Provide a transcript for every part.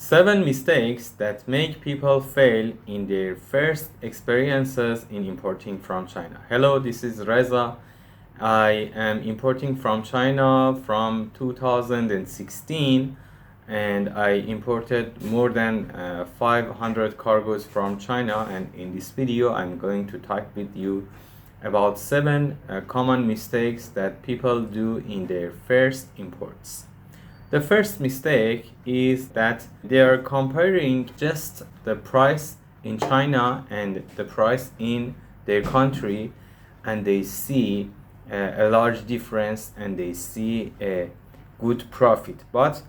7 mistakes that make people fail in their first experiences in importing from China. Hello, this is Reza. I am importing from China from 2016 and I imported more than 500 cargoes from China, and in this video I'm going to talk with you about 7 common mistakes that people do in their first imports. The first mistake is that they are comparing just the price in China and the price in their country, and they see a large difference and they see a good profit, but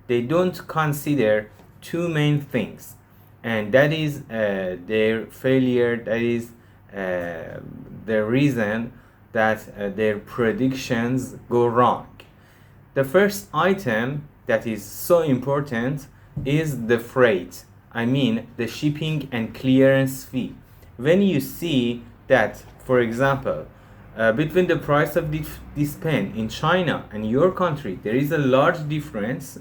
they don't consider two main things, and that is their failure. That is the reason that their predictions go wrong. The first item that is so important is the freight. I mean the shipping and clearance fee. When you see that, for example, between the price of this pen in China and your country, there is a large difference,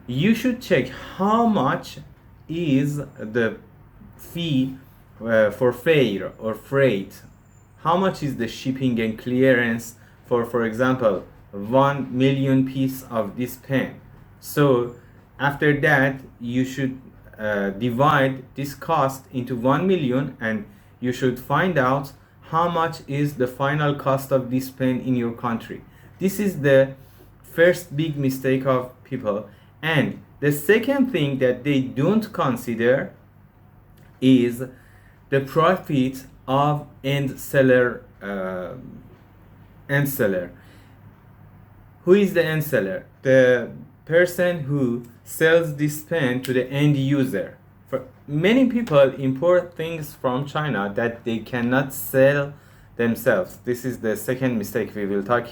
you should check how much is the fee for fare or freight. How much is the shipping and clearance for example, 1 million piece of this pen. So after that you should divide this cost into 1 million, and you should find out how much is the final cost of this pen in your country. This is the first big mistake of people. And the second thing that they don't consider is the profit of end seller. Who is the end seller? The person who sells this pen to the end user. For many people import things from China that they cannot sell themselves. This is the second mistake. We will talk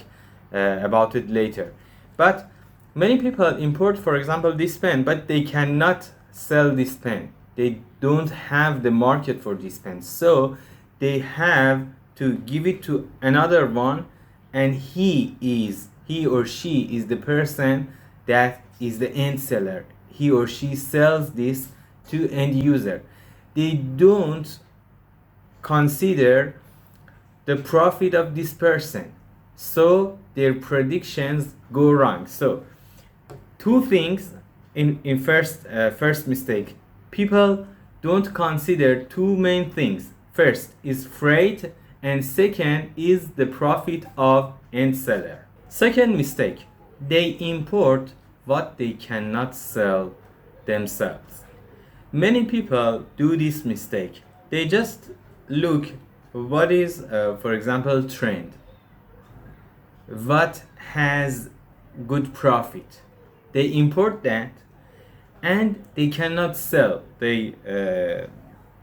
about it later. But many people import, for example, this pen, but they cannot sell this pen. They don't have the market for this pen. So they have to give it to another one, and he or she is the person that is the end seller. He or she sells this to end user. They don't consider the profit of this person, so their predictions go wrong. So two things in first mistake. People don't consider two main things. First is freight, and second is the profit of end seller. Second mistake, they import what they cannot sell themselves. Many people do this mistake. They just look what is, for example, trend, what has good profit. They import that and they cannot sell. They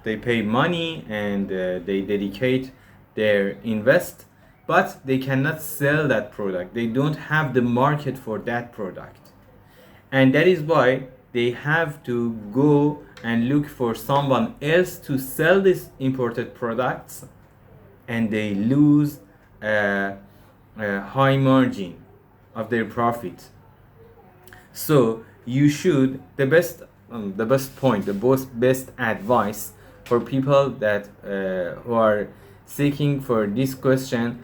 pay money and they dedicate their invest, but they cannot sell that product. They don't have the market for that product, and that is why they have to go and look for someone else to sell these imported products, and they lose a high margin of their profit. So you should, the best advice for people that who are seeking for this question,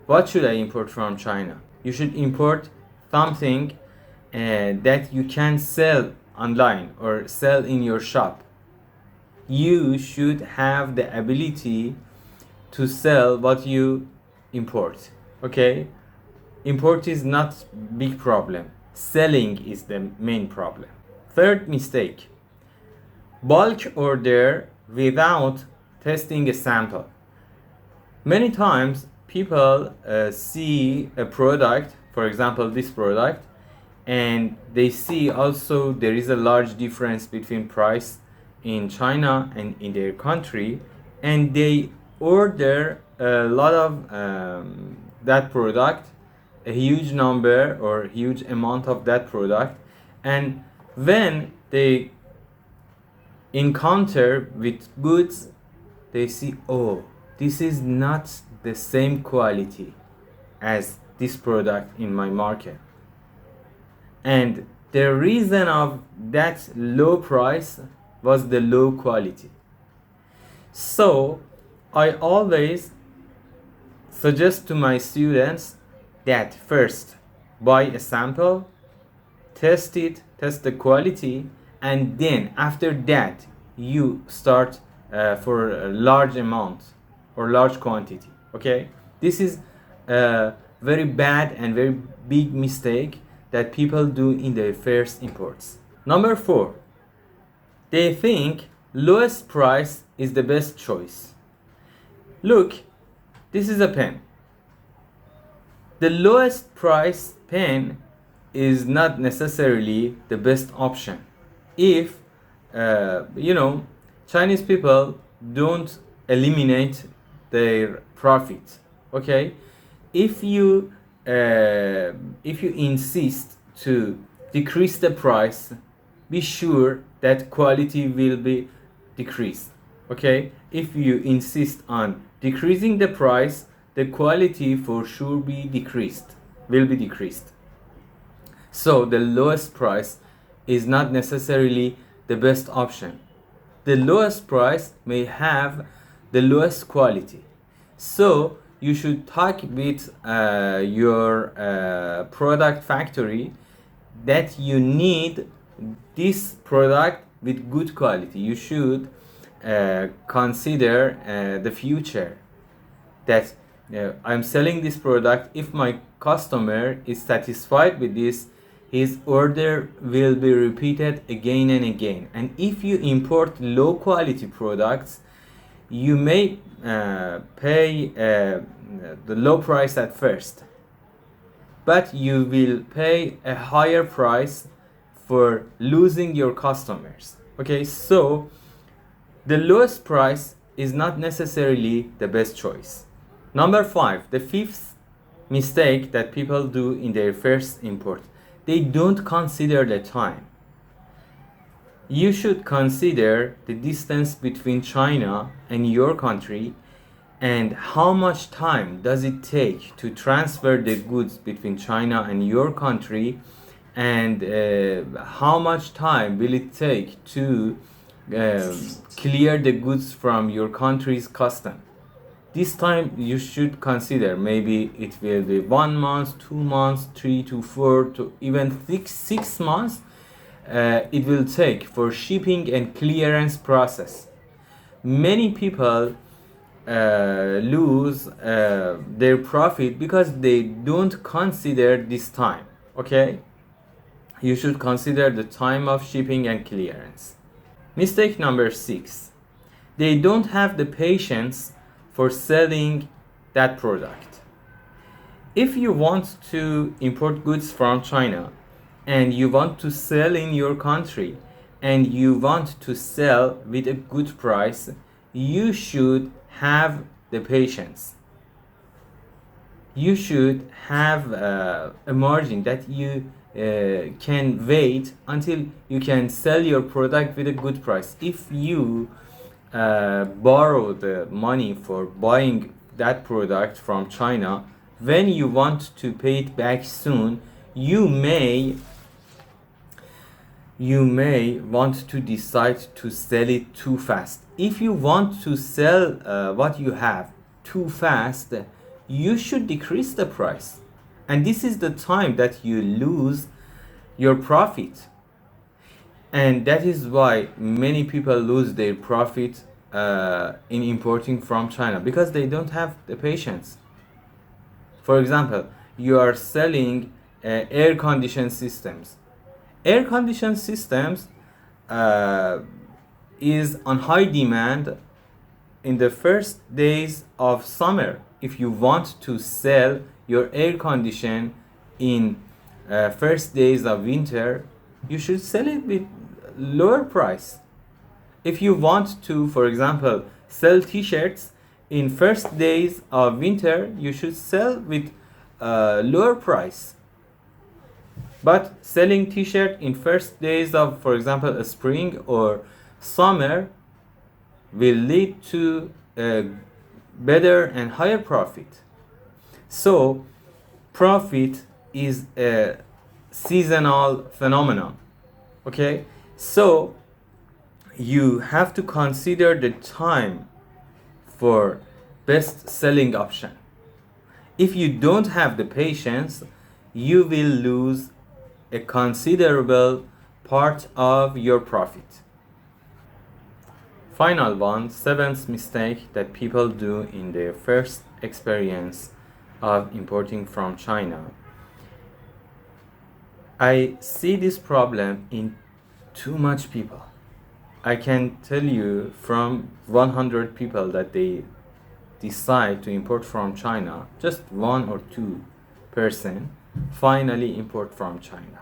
what should I import from China? You should import something that you can sell online or sell in your shop. You should have the ability to sell what you import. Okay? Import is not big problem. Selling is the main problem. Third mistake, bulk order without testing a sample. Many times people see a product, for example this product, and they see also there is a large difference between price in China and in their country, and they order a lot of that product, a huge number or huge amount of that product, and when they encounter with goods, they see, oh, this is not the same quality as this product in my market, and The reason of that low price was the low quality. So I always suggest to my students that first buy a sample, test it, test the quality, and then after that you start for a large amount or large quantity. Okay, this is a very bad and very big mistake that people do in their first imports. Number 4, they think lowest price is the best choice. Look, this is a pen. The lowest price pen is not necessarily the best option if Chinese people don't eliminate their profit. Okay, if you insist to decrease the price, be sure that quality will be decreased. Okay, if you insist on decreasing the price, the quality for sure will be decreased. So the lowest price is not necessarily the best option. The lowest price may have the lowest quality. So you should talk with your product factory that you need this product with good quality. You should consider the future, that I'm selling this product. If my customer is satisfied with this, his order will be repeated again and again. And if you import low quality products, you may pay the low price at first, but you will pay a higher price for losing your customers. Okay, so the lowest price is not necessarily the best choice. Number 5, the fifth mistake that people do in their first import, they don't consider the time. You should consider the distance between China and your country, and how much time does it take to transfer the goods between China and your country, and how much time will it take to clear the goods from your country's custom. This time you should consider, maybe it will be 1 month, 2 months, 3 to 4 to even 6 months it will take for shipping and clearance process. Many people lose their profit because they don't consider this time. Okay, you should consider the time of shipping and clearance. Mistake number 6, they don't have the patience for selling that product. If you want to import goods from China and you want to sell in your country and you want to sell with a good price, you should have the patience. You should have a margin that you can wait until you can sell your product with a good price. If you borrow the money for buying that product from China, when you want to pay it back soon, you may want to decide to sell it too fast. If you want to sell what you have too fast, you should decrease the price, and this is the time that you lose your profit. And that is why many people lose their profit in importing from China, because they don't have the patience. For example, you are selling air condition systems. Air condition systems is on high demand in the first days of summer. If you want to sell your air condition in first days of winter, you should sell it with lower price. If you want to, for example, sell t-shirts in first days of winter, you should sell with lower price. But selling t-shirt in first days of, for example, a spring or summer will lead to a better and higher profit. So profit is a seasonal phenomenon. Okay, so you have to consider the time for best selling option. If you don't have the patience, you will lose a considerable part of your profit. Final one, seventh mistake that people do in their first experience of importing from China. I see this problem in too much people. I can tell you from 100 people that they decide to import from China, just 1 or 2% finally import from China.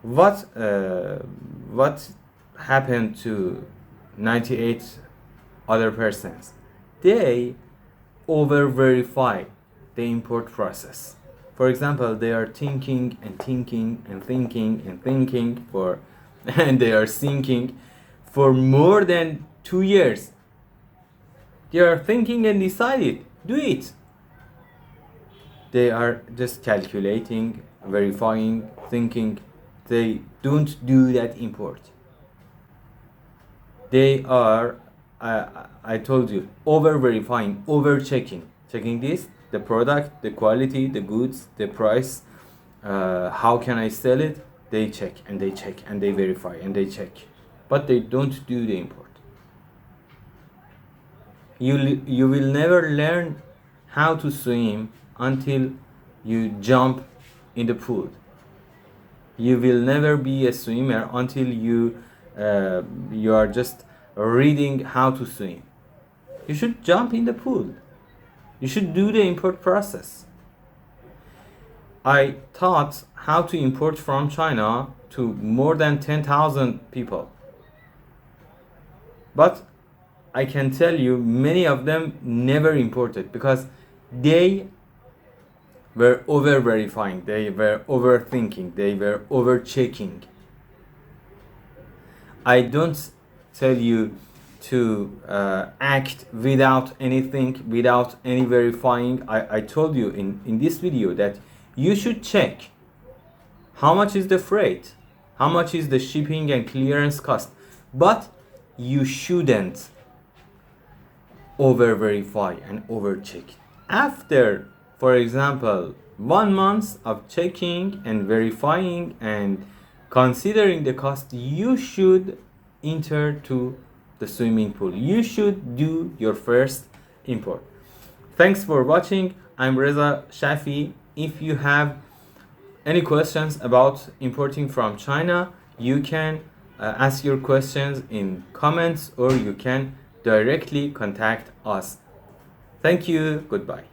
What happened to 98 other persons? They over verify the import process. For example, they are thinking and thinking and thinking and thinking for and they are thinking for more than 2 years. They are thinking and decided, do it. They are just calculating, verifying, thinking. They don't do that import. They are, I told you, over verifying, over checking. Checking this, the product, the quality, the goods, the price, how can I sell it? They check and they check and they verify and they check. But they don't do the import. You will never learn how to swim until you jump in the pool. You will never be a swimmer until you are just reading how to swim. You should jump in the pool. You should do the import process. I taught how to import from China to more than 10,000 people. But I can tell you many of them never imported because they were over verifying, they were overthinking, they were over checking. I don't tell you to act without anything, without any verifying. I told you in this video that you should check how much is the freight, how much is the shipping and clearance cost, but you shouldn't over verify and over check. After, for example, 1 month of checking and verifying and considering the cost, you should enter to the swimming pool. You should do your first import. Thanks for watching. I'm Reza Shafi. If you have any questions about importing from China, you can ask your questions in comments or you can directly contact us. Thank you. Goodbye.